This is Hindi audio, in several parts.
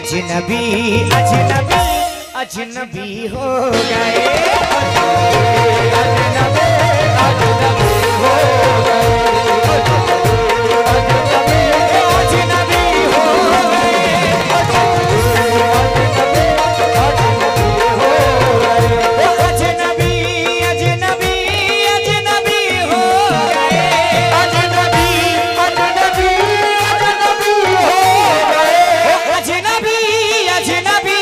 अजनबी अजनबी अजनबी हो गए, अजनबी अजनबी हो गए, अजनबी हो गए, अजनबी अजनबी अजनबी हो गए, अजनबी अजनबी अजनबी हो गए, अजनबी अजनबी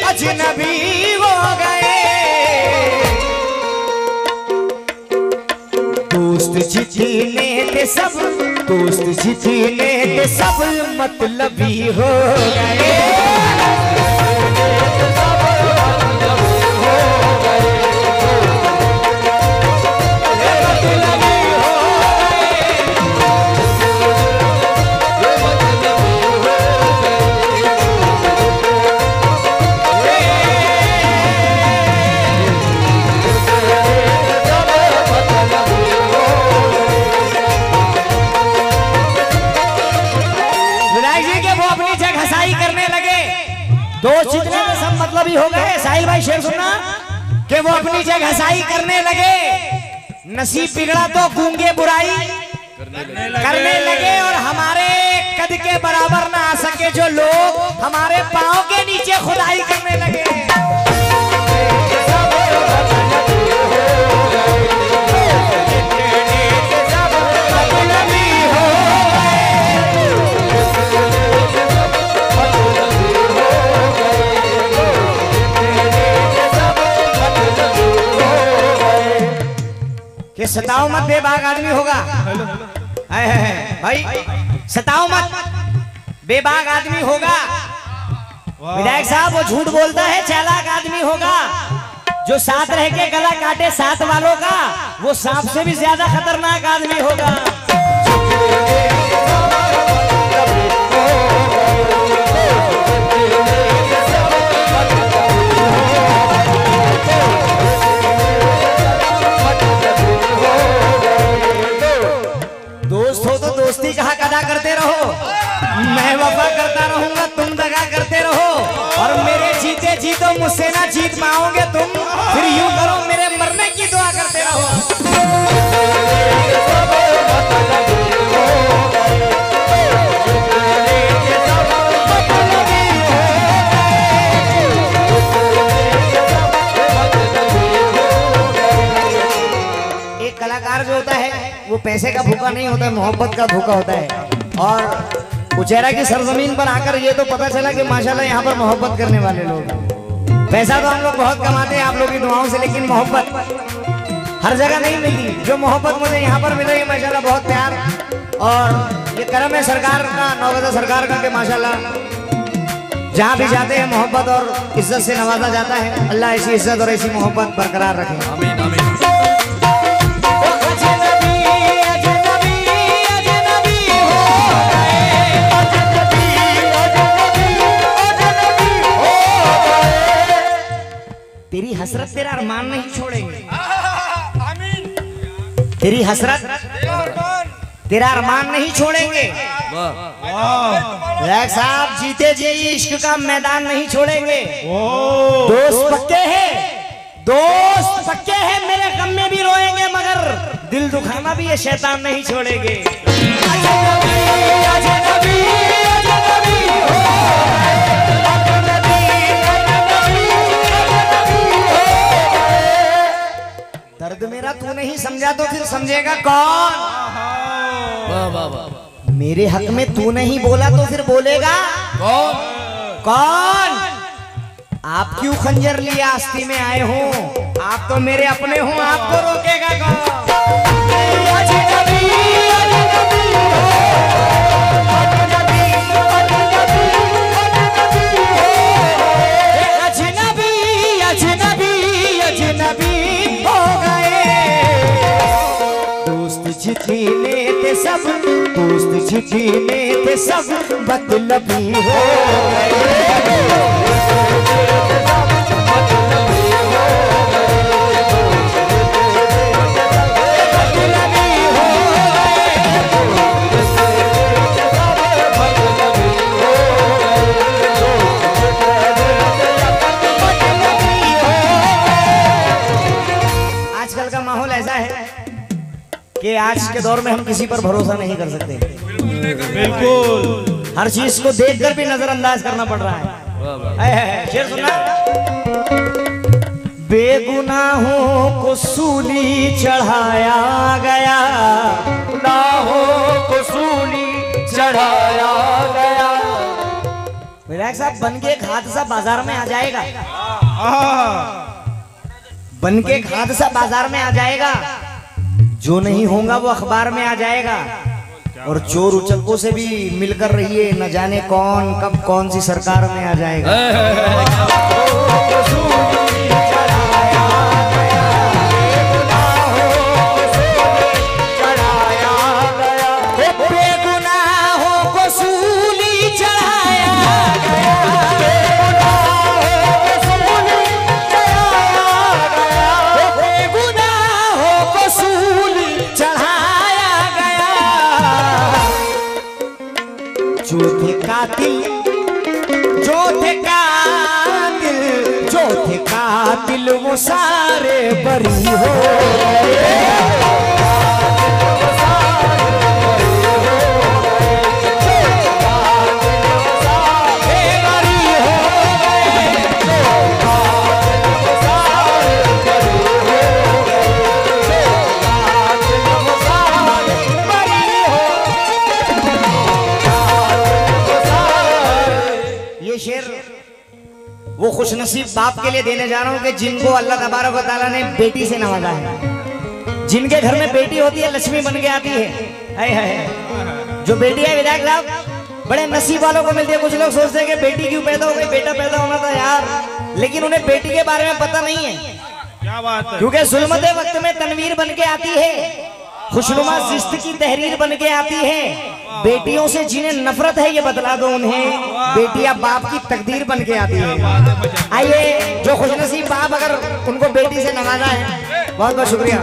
अजनबी हो गए। दोस्त जितने थे सब, दोस्त जितने थे सब मतलबी हो गए, दोस्त जितने में सब मतलब ही हो गए। साहिल भाई शेर सुनना कि वो अपनी जगह हसाई करने लगे, नसीब बिगड़ा तो गूंगे बुराई करने लगे, और हमारे कद के बराबर ना आ सके जो लोग हमारे पाँव के नीचे खुदाई करने लगे। कि सताओ मत, बेबाक आदमी होगा। भाई सताओ मत, बेबाक आदमी होगा। विधायक साहब वो झूठ बोलता है, चालाक आदमी होगा। जो साथ रह के गला काटे साथ वालों का, वो सांप से भी ज्यादा खतरनाक आदमी होगा। दोस्त हो तो दोस्ती कहाँ कदा करते रहो, मैं वफा करता रहूंगा, तुम दगा करते रहो, और मेरे जीते जी तो मुझसे ना जीत पाओगे तुम, फिर यूं करो मेरे मरने की दुआ करते रहो। एक कलाकार जो होता है वो पैसे का भूखा नहीं होता है, मोहब्बत का भूखा होता है। और उचेरा की सरजमीन पर आकर ये तो पता चला कि माशाल्लाह यहाँ पर मोहब्बत करने वाले लोग। पैसा तो हम लोग बहुत कमाते हैं आप लोगों की दुआओं से, लेकिन मोहब्बत हर जगह नहीं मिलती। जो मोहब्बत मुझे यहाँ पर मिल रही है माशाल्लाह, बहुत प्यार, और ये करम है सरकार का, नौबत सरकार का, कि माशाल्लाह जहाँ भी जाते हैं मोहब्बत और इज्जत से नवाजा जाता है। अल्लाह ऐसी इज्जत और ऐसी मोहब्बत बरकरार रखे। आमीन आमीन। तेरी हसरत तेरा अरमान नहीं छोड़ेंगे, तेरी हसरत तेरा अरमान नहीं छोड़ेंगे। साहब जीते जी इश्क का मैदान नहीं छोड़ेंगे। दोस्त पक्के हैं, दोस्त पक्के हैं, मेरे गम में भी रोएंगे, मगर दिल दुखाना भी ये शैतान नहीं छोड़ेंगे। दर्द मेरा तू नहीं समझा तो फिर समझेगा कौन? वाह वाह वाह। मेरे हक में तू नहीं बोला तो फिर बोलेगा कौन? कौन? आप क्यों खंजर लिए आस्ती में आए हो? आप तो मेरे अपने हो, आपको रोकेगा कौन? अजनबी अजनबी अजनबी हो गए। दोस्त जितने थे सब, दोस्त जितने थे सब मतलबी हो गए। आजकल का माहौल ऐसा है कि आज के दौर में हम किसी पर भरोसा नहीं कर सकते। बिल्कुल, हर चीज को देखकर भी नजरअंदाज करना पड़ रहा है। शेर सुनना। बेगुनाहों को सूली चढ़ाया गया, गुनाहों को सूली चढ़ाया गया। विधायक साहब, बन के एक हादसा बाजार में आ जाएगा, बन के एक हादसा बाजार में आ जाएगा, जो नहीं होगा वो अखबार में आ जाएगा। और चोर उचक्कों से भी मिलकर रहिए, न जाने कौन कब कौन सी सरकार में आ जाएगा। जो थे कातिल, जो थे कातिल, जो थे कातिल वो सारे बरी हो गए। वो खुशनसीब बाप के लिए देने जा रहा हूँ कि जिनको अल्लाह तबारक व तआला ने बेटी से नवाजा है, जिनके घर में बेटी होती है लक्ष्मी बन के आती है। हाय जो बेटी है विधायक साहब, बड़े नसीब वालों को मिलती है। कुछ लोग सोचते हैं कि बेटी क्यों पैदा हो गई, बेटा पैदा होना था यार, लेकिन उन्हें बेटी के बारे में पता नहीं है। क्या बात है? क्योंकि जुल्मत वक्त में तनवीर बन के आती है, खुशनुमा जिस्त की तहरीर बन के आती है। बेटियों से जिन्हें नफरत है ये बतला दो उन्हें, बेटियां बाप की तकदीर बन के आती है। आइए, जो खुशनसीब बाप अगर उनको बेटी से नवाजा है, बहुत बहुत शुक्रिया।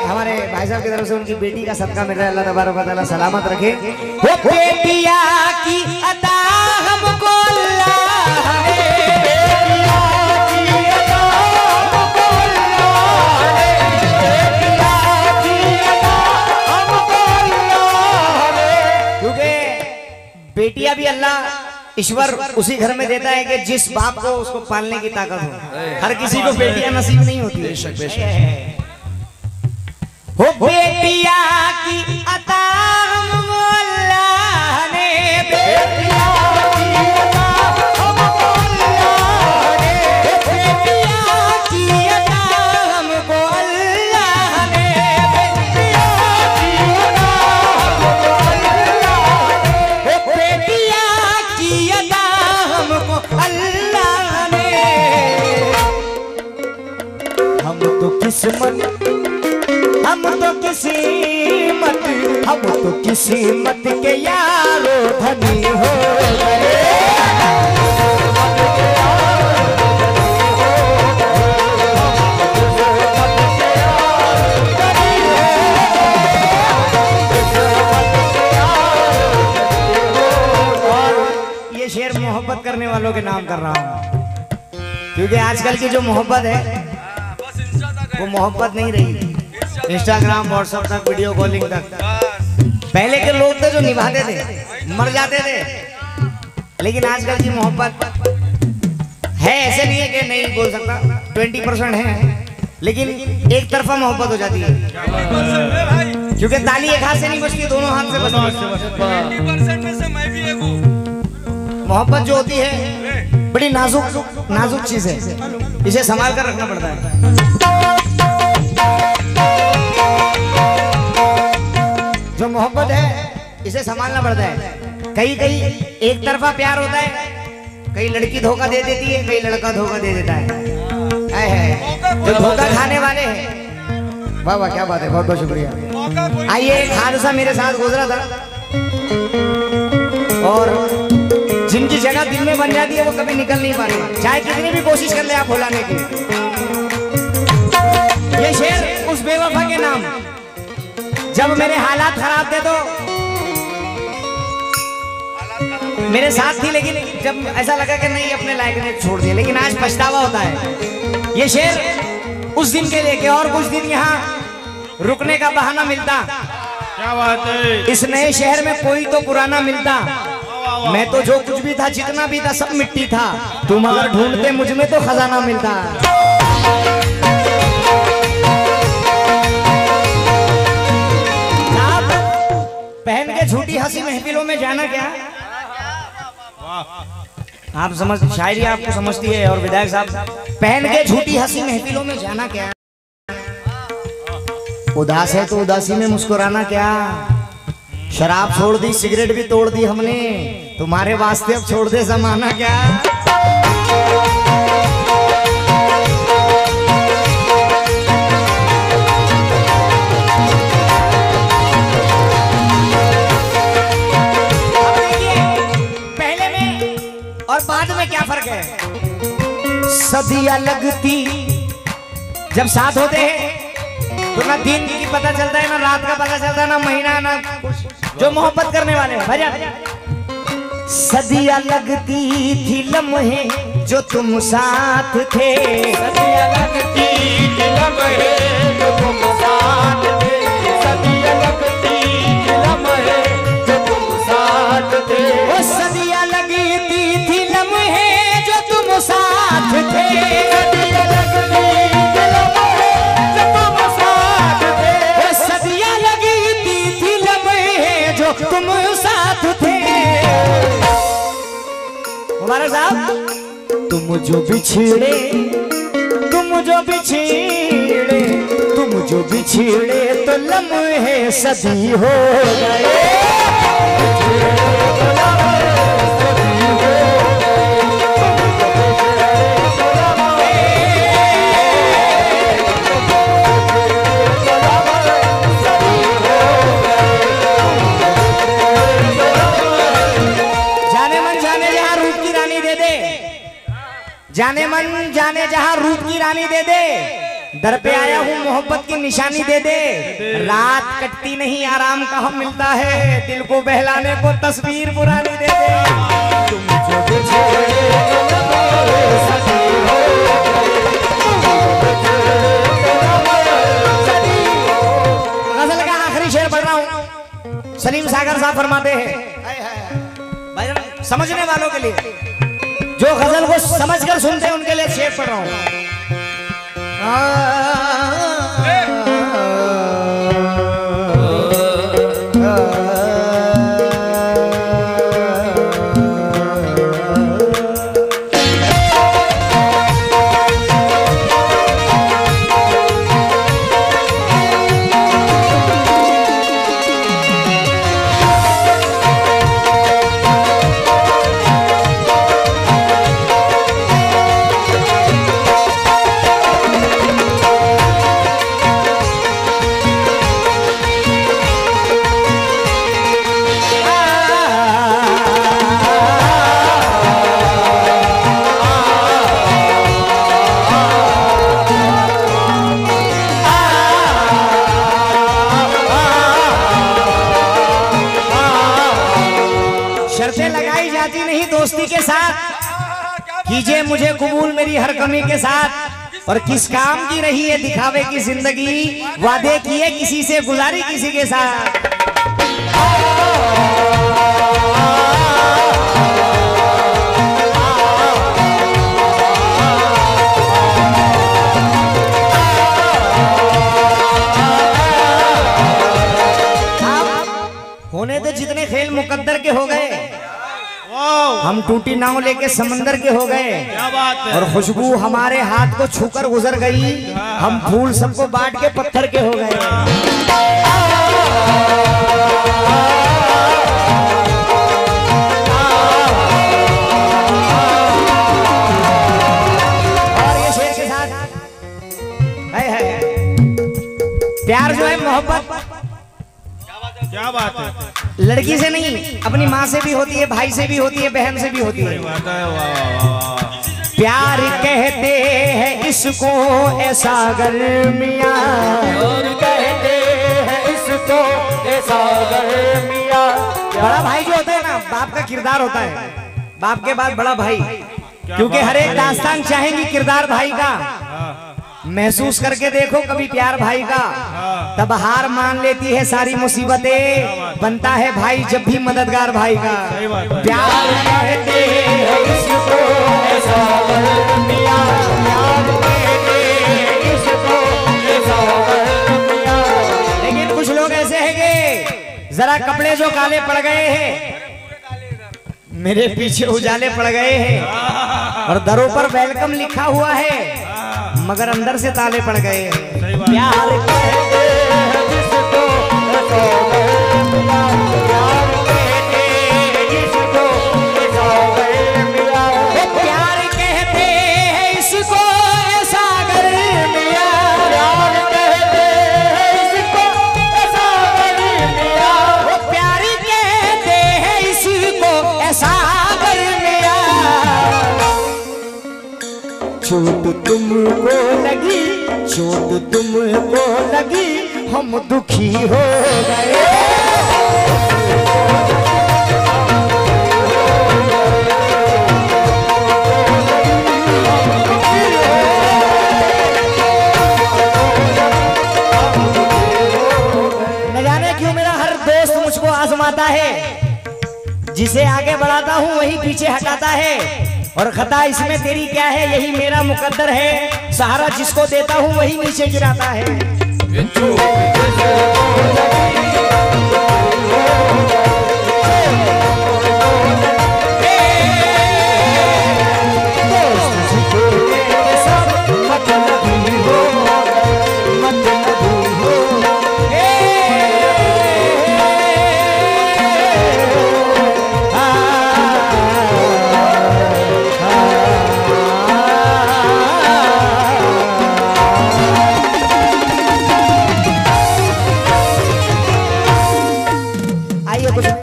हमारे भाई साहब की तरफ से उनकी बेटी का सदका मिल रहा है, अल्लाह तबारक व तआला सलामत रखे। वो बेटिया की अता हमको बेटियां भी अल्लाह ईश्वर उसी घर में देता है कि जिस बाप को उसको पालने की ताकत हो। हर किसी को बेटियां नसीब नहीं होती। बेशक बेशक। हो बेटिया की अता हमको अल्लाह ने, बेटिया की अता हमको अल्लाह ने, बेटिया की अता हमको अल्लाह ने, बेटिया की अता हमको अल्लाह ने, बेटिया की अता हमको अल्लाह ने। हम तो किस्मत, हम तो किस्मत, हम तो किस्मत के यारो धनी हो गए। ये शेर मोहब्बत करने वालों के नाम कर रहा हूँ, क्योंकि आजकल की जो मोहब्बत है वो मोहब्बत नहीं रही। इंस्टाग्राम, व्हाट्सएप तक, वीडियो कॉलिंग तक। पहले के लोग थे जो निभाते थे, मर जाते थे, लेकिन आजकल की मोहब्बत है ऐसे नहीं है कि नहीं बोल सकता, 20% है, लेकिन एक तरफा मोहब्बत हो जाती है। क्योंकि ताली एक हाथ से नहीं बजती, दोनों हाथ से बजती है। मोहब्बत जो होती है बड़ी नाजुक नाजुक चीज है, इसे संभाल कर रखना पड़ता है। जो मोहब्बत है इसे संभालना पड़ता है। कई एक तरफा प्यार होता है, कई लड़की धोखा दे देती है, कई लड़का धोखा दे देता है। जो धोखा खाने वाले हैं, वाह वाह क्या बात है, बहुत बहुत शुक्रिया। आइए, एक हादसा मेरे साथ गुजरा था, और जिनकी जगह दिल में बन जाती है वो कभी निकल नहीं पा रही, चाहे कितनी भी कोशिश कर ले आप भुलाने की। ये शेर उस बेवफा के नाम, जब मेरे हालात खराब थे तो मेरे साथ थी, लेकिन जब ऐसा लगा कि नहीं अपने लायक ने छोड़ दिया, लेकिन आज पछतावा होता है। ये शेर उस दिन के लेके और कुछ दिन यहाँ रुकने का बहाना मिलता। क्या बात है। इस नए शहर में कोई तो पुराना मिलता। मैं तो जो कुछ भी था, जितना भी था, सब मिट्टी था। तुम अगर ढूंढते मुझ में तो खजाना मिलता। आप पहन के झूठी हंसी महफिलों में जाना क्या? आप समझ, शायरी आपको समझती है। और विधायक साहब, पहन के झूठी हंसी महफिलों में जाना क्या? उदास है तो उदासी में मुस्कुराना क्या? शराब छोड़ दी, सिगरेट भी तोड़ दी हमने, तुम्हारे वास्ते अब छोड़ दे जमाना क्या? अब देखिए, पहले में और बाद में क्या फर्क है? सदियां लगती जब साथ होते हैं तो ना दिन की पता चलता है, ना रात का पता चलता है, ना महीना, ना जो मोहब्बत करने वाले हैं। भजन। सदियां लगती थी लम्हे जो तुम साथ थे, सदियां लगती थी लम्हे जो तुम साथ थे, सदियां लगती थी लम्हे जो तुम साथ थे। वो सदियां लगती थी लम्हे जो तुम साथ थे, सदियां लगती थी लम्हे जो तुम साथ थे, वो सदियां लगती थी लम्हे जो तुम साथ थे। मुबारक साहब, तुम जो बिछड़े, तुम जो बिछड़े, तुम जो बिछड़े तो लम्हे सदी हो गए। जाने मन जाने जहां रूप की रानी दे दे, दर पे आया हूँ मोहब्बत की निशानी दे दे। रात कटती नहीं, आराम कहाँ मिलता है, दिल को बहलाने को तस्वीर पुरानी दे दे। तुम जो बिछड़े सदी हो गए। गजल का आखिरी शेर पढ़ रहा हूँ। सलीम सागर साहब फरमाते हैं, भाई समझने वालों के लिए, जो गजल को समझकर सुनते हैं उनके लिए शेर पढ़ रहा हूं। शर्तें लगाई जाती नहीं दोस्ती के साथ, कीजिए मुझे कबूल मेरी हर कमी के साथ। और किस काम की रही है दिखावे की जिंदगी, वादे किए किसी से गुजारी किसी के साथ। होने तो जितने खेल मुकद्दर के हो गए, हम टूटी नाव लेके समंदर के हो गए। क्या बात है। और खुशबू हमारे हाथ को छूकर गुजर गई, हम फूल सबको बांट के पत्थर के हो गए। और ये शेर के साथ है प्यार जो है, मोहब्बत क्या बात है। लड़की से नहीं, अपनी माँ से भी होती है, भाई से भी होती है, बहन से भी होती है। प्यार कहते हैं इसको ऐसा गर्मिया, और कहते हैं इसको ऐसा गर्मिया। बड़ा भाई जो होता है ना, बाप बाप का किरदार होता है, बाप के बाद बड़ा भाई, क्योंकि हर एक दास्तान चाहेंगी किरदार भाई का। महसूस करके देखो कभी प्यार भाई का, तब हार मान लेती है सारी मुसीबतें, बनता है भाई जब भी मददगार भाई का। प्यार कहते हैं इसको ऐसा मिया, प्यार कहते हैं इसको ऐसा मिया। लेकिन कुछ लोग ऐसे हैं कि जरा कपड़े जो काले पड़ गए हैं, मेरे पीछे उजाले पड़ गए हैं, और दरों पर वेलकम लिखा हुआ है मगर अंदर से ताले पड़ गए हैं। प्यार कहते हैं जिसको ऐसा मिया, प्यार कहते हैं जिसको ऐसा मिया, प्यार कहते हैं इसको ऐसा गर मिया, प्यार कहते हैं इसको ऐसा गर मिया, प्यार कहते हैं इसको ऐसा गर मिया। चोट तुमको लगी, चोट तुमको लगी, हम दुखी हो गए। न जाने क्यों मेरा हर दोस्त मुझको आजमाता है, जिसे आगे बढ़ाता हूँ वही पीछे हटाता है, और खता इसमें तेरी क्या है यही मेरा मुकद्दर है, सहारा जिसको देता हूँ वही नीचे गिराता है।